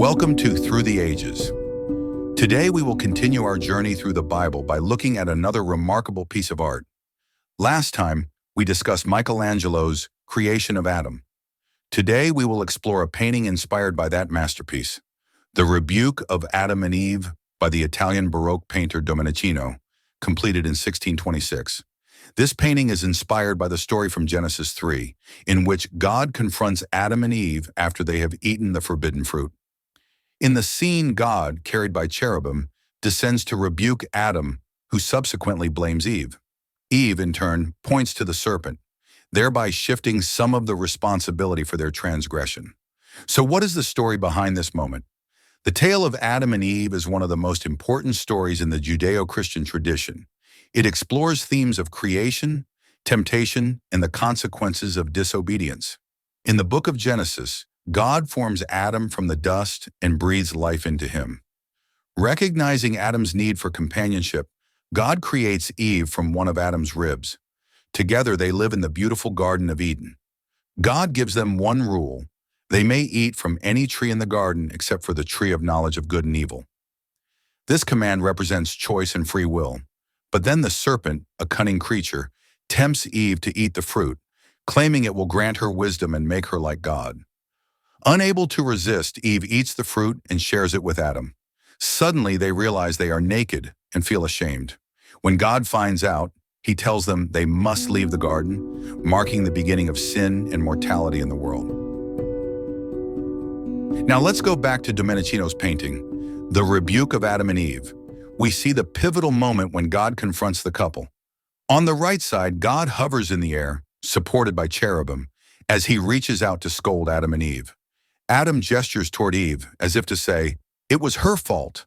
Welcome to Through the Ages. Today we will continue our journey through the Bible by looking at another remarkable piece of art. Last time, we discussed Michelangelo's Creation of Adam. Today we will explore a painting inspired by that masterpiece, the Rebuke of Adam and Eve by the Italian Baroque painter Domenichino, completed in 1626. This painting is inspired by the story from Genesis 3, in which God confronts Adam and Eve after they have eaten the forbidden fruit. In the scene, God, carried by cherubim, descends to rebuke Adam, who subsequently blames Eve. Eve, in turn, points to the serpent, thereby shifting some of the responsibility for their transgression. So what is the story behind this moment? The tale of Adam and Eve is one of the most important stories in the Judeo-Christian tradition. It explores themes of creation, temptation, and the consequences of disobedience. In the book of Genesis, God forms Adam from the dust and breathes life into him. Recognizing Adam's need for companionship, God creates Eve from one of Adam's ribs. Together they live in the beautiful Garden of Eden. God gives them one rule: they may eat from any tree in the garden except for the tree of knowledge of good and evil. This command represents choice and free will. But then the serpent, a cunning creature, tempts Eve to eat the fruit, claiming it will grant her wisdom and make her like God. Unable to resist, Eve eats the fruit and shares it with Adam. Suddenly, they realize they are naked and feel ashamed. When God finds out, he tells them they must leave the garden, marking the beginning of sin and mortality in the world. Now let's go back to Domenichino's painting, The Rebuke of Adam and Eve. We see the pivotal moment when God confronts the couple. On the right side, God hovers in the air, supported by cherubim, as he reaches out to scold Adam and Eve. Adam gestures toward Eve, as if to say, it was her fault.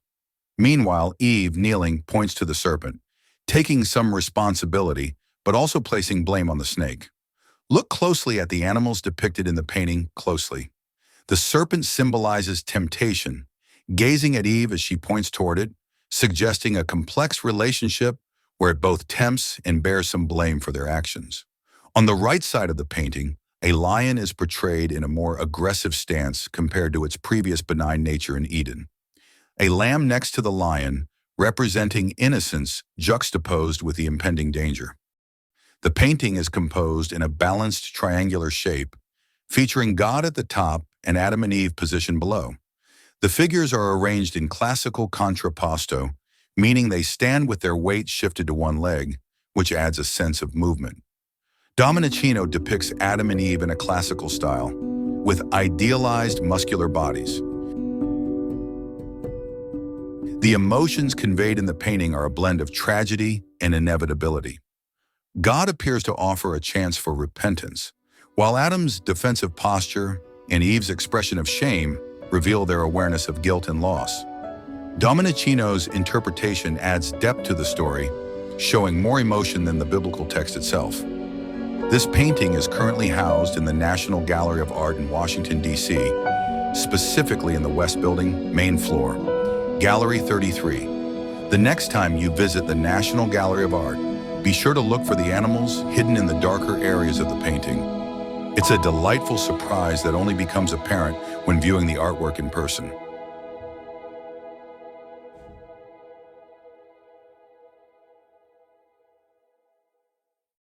Meanwhile, Eve, kneeling, points to the serpent, taking some responsibility, but also placing blame on the snake. Look closely at the animals depicted in the painting closely. The serpent symbolizes temptation, gazing at Eve as she points toward it, suggesting a complex relationship where it both tempts and bears some blame for their actions. On the right side of the painting, a lion is portrayed in a more aggressive stance compared to its previous benign nature in Eden. A lamb next to the lion, representing innocence juxtaposed with the impending danger. The painting is composed in a balanced triangular shape, featuring God at the top and Adam and Eve positioned below. The figures are arranged in classical contrapposto, meaning they stand with their weight shifted to one leg, which adds a sense of movement. Domenichino depicts Adam and Eve in a classical style, with idealized muscular bodies. The emotions conveyed in the painting are a blend of tragedy and inevitability. God appears to offer a chance for repentance, while Adam's defensive posture and Eve's expression of shame reveal their awareness of guilt and loss. Domenichino's interpretation adds depth to the story, showing more emotion than the biblical text itself. This painting is currently housed in the National Gallery of Art in Washington, D.C., specifically in the West Building, main floor, Gallery 33. The next time you visit the National Gallery of Art, be sure to look for the animals hidden in the darker areas of the painting. It's a delightful surprise that only becomes apparent when viewing the artwork in person.